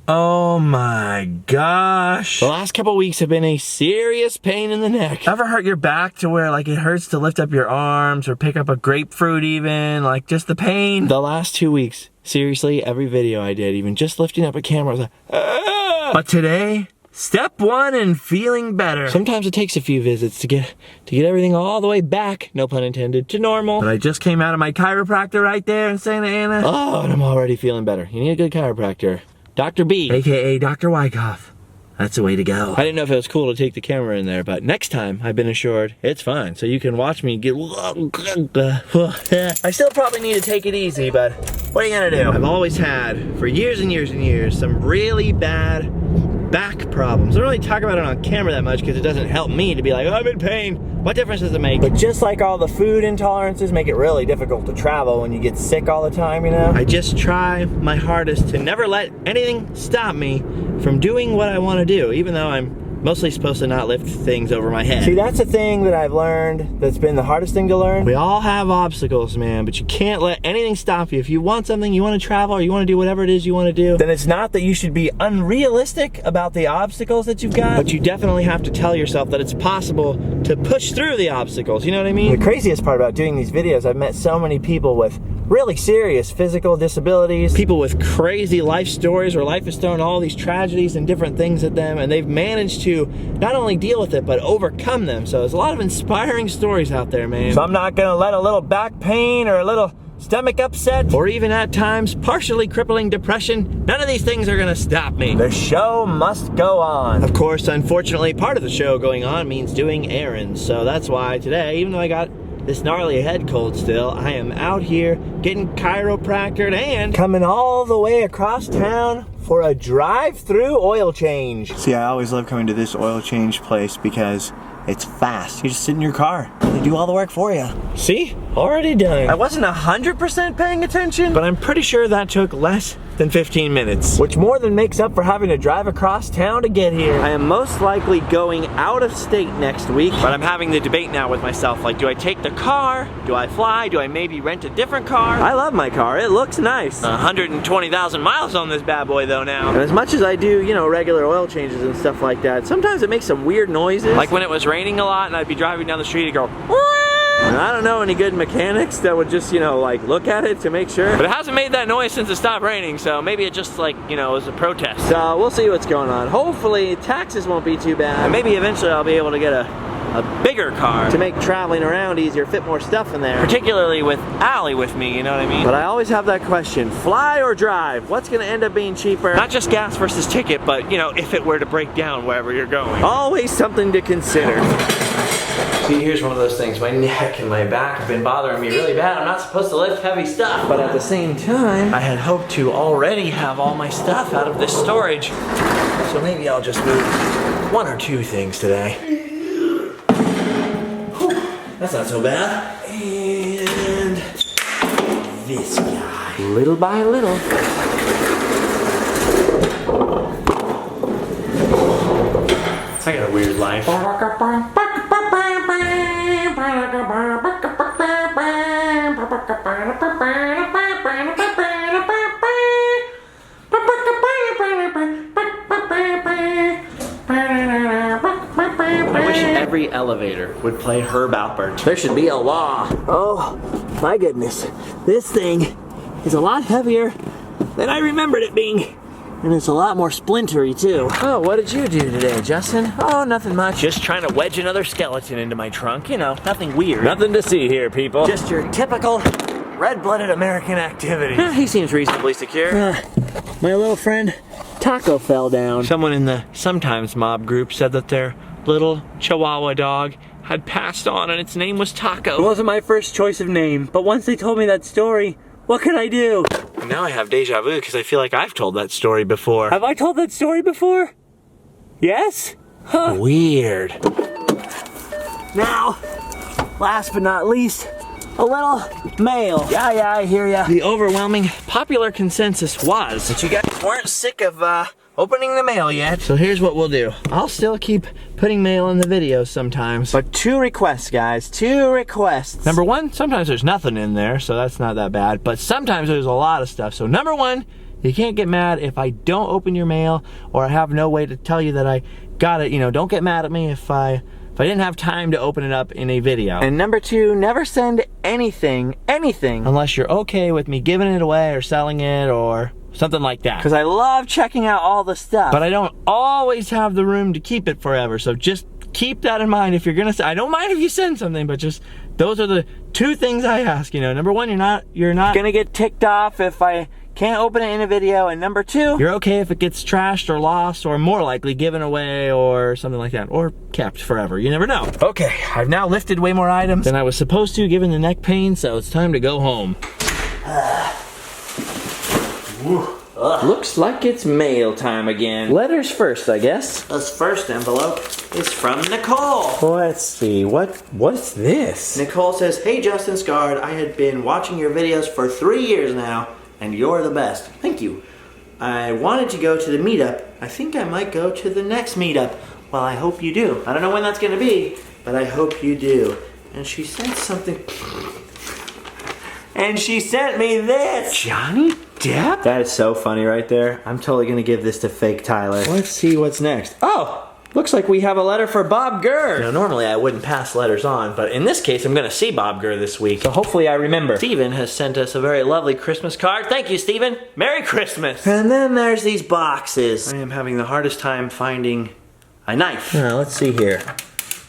Oh my gosh. The last couple weeks have been a serious pain in the neck. Ever hurt your back to where like it hurts to lift up your arms or pick up a grapefruit even? Like just the pain? The last 2 weeks, seriously, every video I did, even just lifting up a camera, I was like, ah! But today, step one in feeling better. Sometimes it takes a few visits to get everything all the way back, no pun intended, to normal. But I just came out of my chiropractor right there in Santa Ana. Oh, and I'm already feeling better. You need a good chiropractor. Dr. B. AKA Dr. Wyckoff. That's the way to go. I didn't know if it was cool to take the camera in there, but next time, I've been assured, it's fine. So you can watch me get... I still probably need to take it easy, but what are you gonna do? I've always had, for years and years and years, some really bad back problems. I don't really talk about it on camera that much because it doesn't help me to be like, oh, I'm in pain. What difference does it make? But just like all the food intolerances make it really difficult to travel when you get sick all the time, you know? I just try my hardest to never let anything stop me from doing what I want to do, even though I'm mostly supposed to not lift things over my head. See, that's the thing that I've learned that's been the hardest thing to learn. We all have obstacles, man, but you can't let anything stop you. If you want something, you want to travel, or you want to do whatever it is you want to do, then it's not that you should be unrealistic about the obstacles that you've got, but you definitely have to tell yourself that it's possible to push through the obstacles, you know what I mean? The craziest part about doing these videos, I've met so many people with really serious physical disabilities, people with crazy life stories where life has thrown all these tragedies and different things at them, and they've managed to not only deal with it, but overcome them. So there's a lot of inspiring stories out there, man. So I'm not gonna let a little back pain or a little stomach upset, or even at times partially crippling depression, none of these things are gonna stop me. The show must go on. Of course, unfortunately, part of the show going on means doing errands. So that's why today, even though I got this gnarly head cold still, I am out here getting chiropractored and coming all the way across town for a drive-through oil change. See, I always love coming to this oil change place because it's fast. You just sit in your car. They do all the work for you. See? Already done. I wasn't 100% paying attention, but I'm pretty sure that took less than 15 minutes, which more than makes up for having to drive across town to get here. I am most likely going out of state next week, but I'm having the debate now with myself, like, do I take the car? Do I fly? Do I maybe rent a different car? I love my car. It looks nice. 120,000 miles on this bad boy though now. And as much as I do, you know, regular oil changes and stuff like that, sometimes it makes some weird noises. Like when it was raining a lot and I'd be driving down the street and go, and I don't know any good mechanics that would just, you know, like look at it to make sure. But it hasn't made that noise since it stopped raining, so maybe it just like, you know, was a protest. So we'll see what's going on. Hopefully taxes won't be too bad. And maybe eventually I'll be able to get a bigger car to make traveling around easier, fit more stuff in there. Particularly with Allie with me, you know what I mean? But I always have that question, fly or drive? What's gonna end up being cheaper? Not just gas versus ticket, but you know, if it were to break down wherever you're going. Always something to consider. See, here's one of those things. My neck and my back have been bothering me really bad. I'm not supposed to lift heavy stuff, but at the same time, I had hoped to already have all my stuff out of this storage. So maybe I'll just move one or two things today. Whew, that's not so bad. And this guy. Little by little. I got a weird life. I wish every elevator would play Herb Alpert. There should be a law. Oh my goodness, this thing is a lot heavier than I remembered it being. And it's a lot more splintery too. Oh, what did you do today, Justin? Oh, nothing much. Just trying to wedge another skeleton into my trunk. You know, nothing weird. Nothing to see here, people. Just your typical red-blooded American activity. He seems reasonably secure. My little friend Taco fell down. Someone in the Sometimes Mob group said that their little Chihuahua dog had passed on and its name was Taco. It wasn't my first choice of name, but once they told me that story, what can I do? Now I have deja vu because I feel like I've told that story before. Have I told that story before? Yes? Huh. Weird. Now, last but not least, a little mail. Yeah, I hear ya. The overwhelming popular consensus was that you guys weren't sick of opening the mail yet. So here's what we'll do. I'll still keep putting mail in the videos sometimes. But 2 requests, guys. 2 requests. Number 1, sometimes there's nothing in there, so that's not that bad. But sometimes there's a lot of stuff. So number 1, You can't get mad if I don't open your mail or I have no way to tell you that I got it. You know, don't get mad at me if I didn't have time to open it up in a video. And number 2, never send anything, unless you're okay with me giving it away or selling it or something like that. Because I love checking out all the stuff, but I don't always have the room to keep it forever. So just keep that in mind if you're gonna I don't mind if you send something, but just those are the 2 things I ask. You know, number 1, you're not gonna get ticked off if I can't open it in a video, and number 2, you're okay if it gets trashed or lost or more likely given away or something like that, or kept forever. You never know. Okay, I've now lifted way more items than I was supposed to given the neck pain, so it's time to go home. Looks like it's mail time again. Letters first, I guess. This first envelope is from Nicole. Let's see, what's this? Nicole says, "Hey Justin Scard, I had been watching your videos for 3 years now, and you're the best. Thank you. I wanted to go to the meetup. I think I might go to the next meetup. Well, I hope you do. I don't know when that's gonna be, but I hope you do." And she sent something. And she sent me this. Johnny Depp? That is so funny right there. I'm totally gonna give this to fake Tyler. Let's see what's next. Oh! Looks like we have a letter for Bob Gurr. You know, normally I wouldn't pass letters on, but in this case I'm gonna see Bob Gurr this week. So hopefully I remember. Steven has sent us a very lovely Christmas card. Thank you, Steven. Merry Christmas. And then there's these boxes. I am having the hardest time finding a knife. Now, let's see here.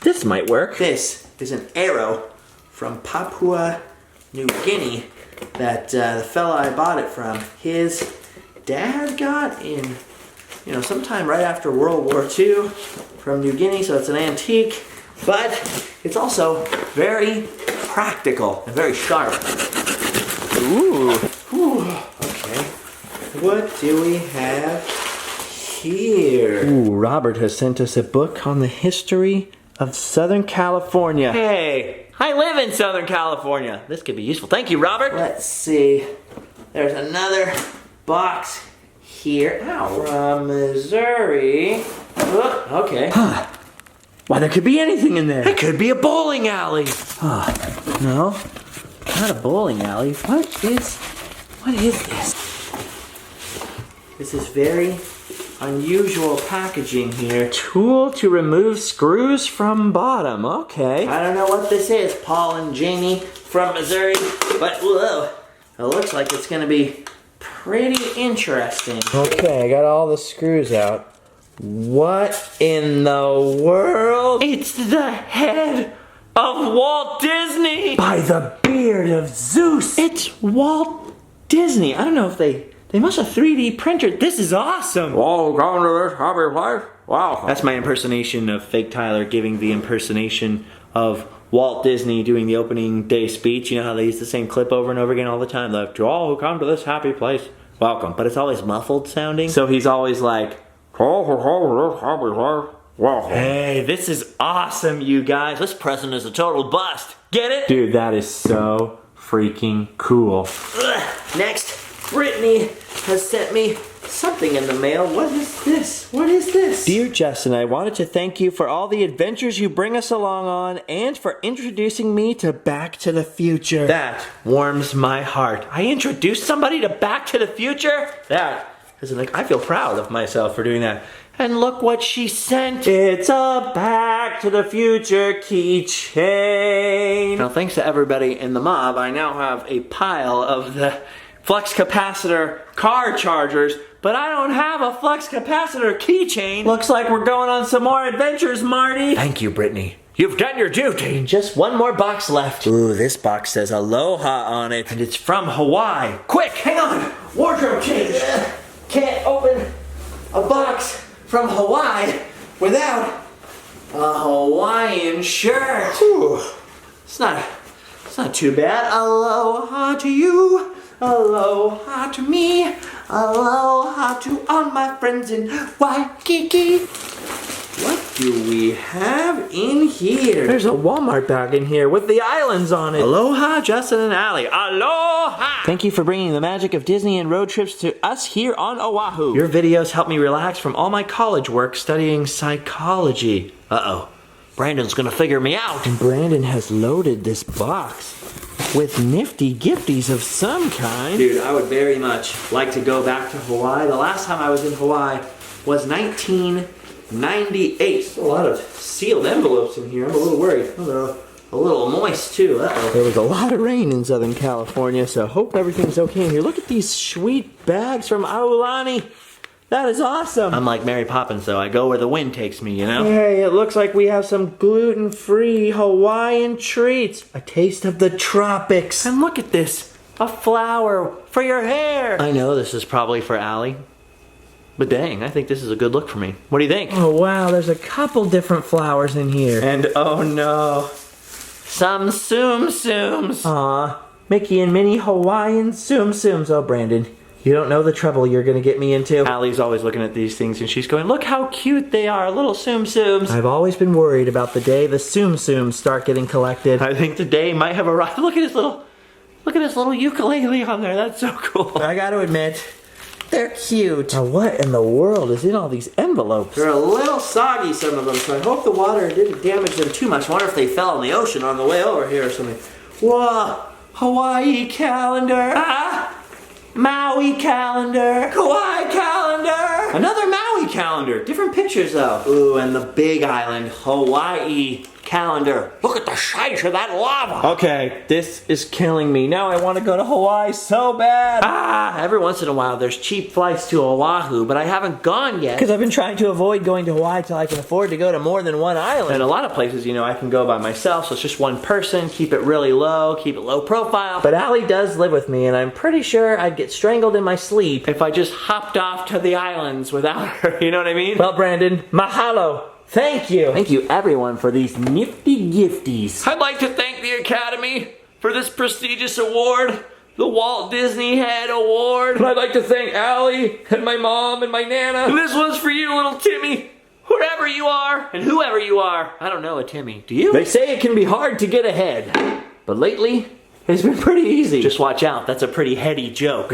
This might work. This is an arrow from Papua New Guinea that the fella I bought it from, his dad got in, you know, sometime right after World War II from New Guinea, so it's an antique, but it's also very practical and very sharp. Ooh. Okay. What do we have here? Ooh, Robert has sent us a book on the history of Southern California. Hey, I live in Southern California. This could be useful. Thank you, Robert. Let's see. There's another box here. Ow. From Missouri. Oh, okay. Huh. Why, there could be anything in there. It could be a bowling alley. No, not a bowling alley. What is this? This is very unusual packaging here. Tool to remove screws from bottom. Okay. I don't know what this is, Paul and Jamie from Missouri, but whoa, it looks like it's gonna be pretty interesting. Okay, I got all the screws out. What in the world? It's the head of Walt Disney! By the beard of Zeus! It's Walt Disney. I don't know if they must have 3D printed. This is awesome. Oh, going to this happy life? Wow. That's my impersonation of fake Tyler giving the impersonation of Walt Disney doing the opening day speech. You know how they use the same clip over and over again all the time? Like, to all who come to this happy place, welcome. But it's always muffled sounding. So he's always like, hey, this is awesome, you guys. This present is a total bust. Get it? Dude, that is so freaking cool. Next, Brittany has sent me something in the mail. What is this? What is this? Dear Justin, I wanted to thank you for all the adventures you bring us along on and for introducing me to Back to the Future. That warms my heart. I introduced somebody to Back to the Future? That is like, I feel proud of myself for doing that. And look what she sent. It's a Back to the Future keychain. Now, thanks to everybody in the mob, I now have a pile of the flux capacitor car chargers, but I don't have a flux capacitor keychain. Looks like we're going on some more adventures, Marty. Thank you, Brittany. You've done your duty. Just one more box left. Ooh, this box says Aloha on it, and it's from Hawaii. Quick, hang on. Wardrobe change. Can't open a box from Hawaii without a Hawaiian shirt. Whew. It's not too bad. Aloha to you. Aloha to me. Aloha to all my friends in Waikiki. What do we have in here? There's a Walmart bag in here with the islands on it. Aloha, Justin and Allie. Aloha! Thank you for bringing the magic of Disney and road trips to us here on Oahu. Your videos help me relax from all my college work studying psychology. Uh-oh. Brandon's gonna figure me out. And Brandon has loaded this box. with nifty gifties of some kind. Dude, I would very much like to go back to Hawaii. The last time I was in Hawaii was 1998. A lot of sealed envelopes in here. I'm a little worried. Oh, they're a little moist too. Uh-oh. There was a lot of rain in Southern California, so I hope everything's okay in here. Look at these sweet bags from Aulani. That is awesome. I'm like Mary Poppins though. I go where the wind takes me, you know? Hey, it looks like we have some gluten-free Hawaiian treats. A taste of the tropics. And look at this. A flower for your hair. I know this is probably for Allie. But dang, I think this is a good look for me. What do you think? Oh wow, there's a couple different flowers in here. And oh no, some Tsum Tsums. Aw, Mickey and Minnie Hawaiian Tsum Tsums. Oh Brandon, you don't know the trouble you're gonna get me into. Allie's always looking at these things and she's going, look how cute they are, little Tsum Tsums. I've always been worried about the day the Tsum Tsums start getting collected. I think the day might have arrived. Look at his little ukulele on there. That's so cool. I gotta admit, they're cute. Now what in the world is in all these envelopes? They're a little soggy, some of them, so I hope the water didn't damage them too much. I wonder if they fell in the ocean on the way over here or something. Whoa, Hawaii calendar. Ah, Maui calendar. Kauai calendar. Another Maui calendar. Different pictures though. Ooh, and the big island, Hawaii calendar. Look at the size of that lava. Okay, this is killing me. Now I want to go to Hawaii so bad. Ah, every once in a while there's cheap flights to Oahu, but I haven't gone yet because I've been trying to avoid going to Hawaii till I can afford to go to more than one island. And a lot of places, you know, I can go by myself, so it's just one person, keep it really low, keep it low profile. But Allie does live with me, and I'm pretty sure I'd get strangled in my sleep if I just hopped off to the islands without her, you know what I mean? Well, Brandon, mahalo. Thank you. Thank you everyone for these nifty gifties. I'd like to thank the Academy for this prestigious award, the Walt Disney Head Award. And I'd like to thank Allie and my mom and my Nana. And this one's for you, little Timmy. Wherever you are and whoever you are. I don't know a Timmy. Do you? They say it can be hard to get ahead. But lately, it's been pretty easy. Just watch out. That's a pretty heady joke.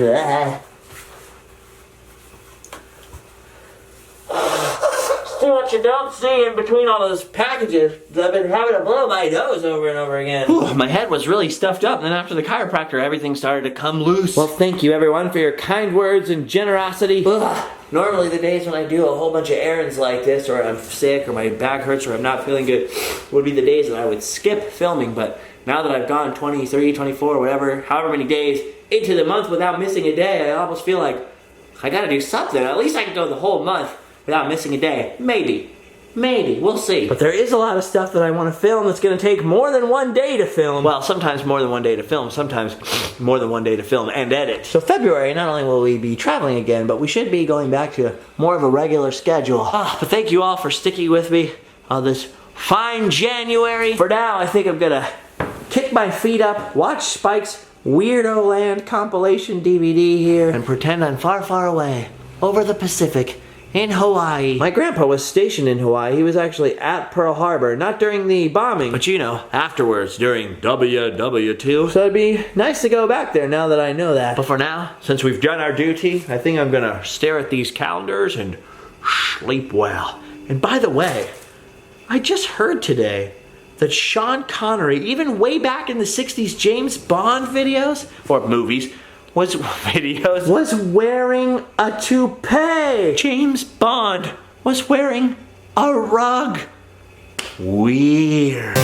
See what you don't see in between all those packages. I've been having to blow my nose over and over again. Whew, my head was really stuffed up, and then after the chiropractor, everything started to come loose. Well, thank you everyone for your kind words and generosity. Ugh. Normally the days when I do a whole bunch of errands like this, or I'm sick, or my back hurts, or I'm not feeling good, would be the days that I would skip filming. But now that I've gone 23, 24, whatever, however many days into the month without missing a day, I almost feel like I gotta do something. At least I can go the whole month without missing a day. Maybe, we'll see. But there is a lot of stuff that I want to film that's going to take more than one day to film. Well, sometimes more than one day to film, sometimes more than one day to film and edit. So February, not only will we be traveling again, but we should be going back to more of a regular schedule. But thank you all for sticking with me on this fine January. For now, I think I'm going to kick my feet up, watch Spike's Weirdo Land compilation DVD here, and pretend I'm far, far away over the Pacific in Hawaii. My grandpa was stationed in Hawaii. He was actually at Pearl Harbor, not during the bombing, but you know, afterwards, during WW2. So it'd be nice to go back there now that I know that. But for now, since we've done our duty, I think I'm gonna stare at these calendars and sleep well. And by the way, I just heard today that Sean Connery, even way back in the 60s James Bond videos, or movies, was wearing a toupee. James Bond was wearing a rug. Weird.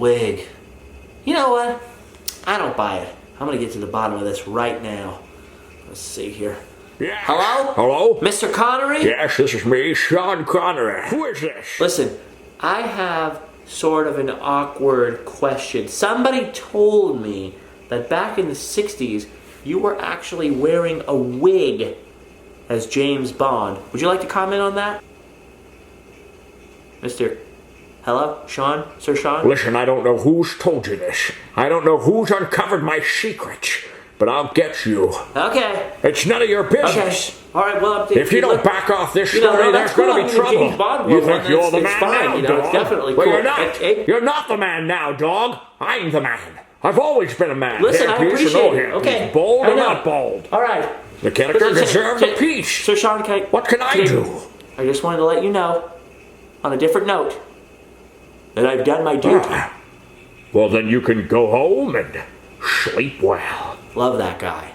Wig. You know what? I don't buy it. I'm gonna get to the bottom of this right now. Let's see here. Yeah. Hello? Hello? Mr. Connery? Yes, this is me, Sean Connery. Who is this? Listen, I have sort of an awkward question. Somebody told me that back in the 60s, you were actually wearing a wig as James Bond. Would you like to comment on that? Mr. Hello? Sean? Sir Sean? Listen, I don't know who's told you this. I don't know who's uncovered my secrets. But I'll get you. Okay. It's none of your business. Okay. All right, well, If you don't back off this story, there's going to be trouble. You think you're the man now, dog? It's definitely well, cool. you're not. You're not the man now, dog. I'm the man. I've always been a man. Listen, Here, I Pierce, appreciate you know it. him. Okay. He's bold I or know. not bold. All right. The character deserves a piece. Sir Sean, What can I do? I just wanted to let you know, on a different note, that I've done my duty. Well, then you can go home and sleep well. Love that guy.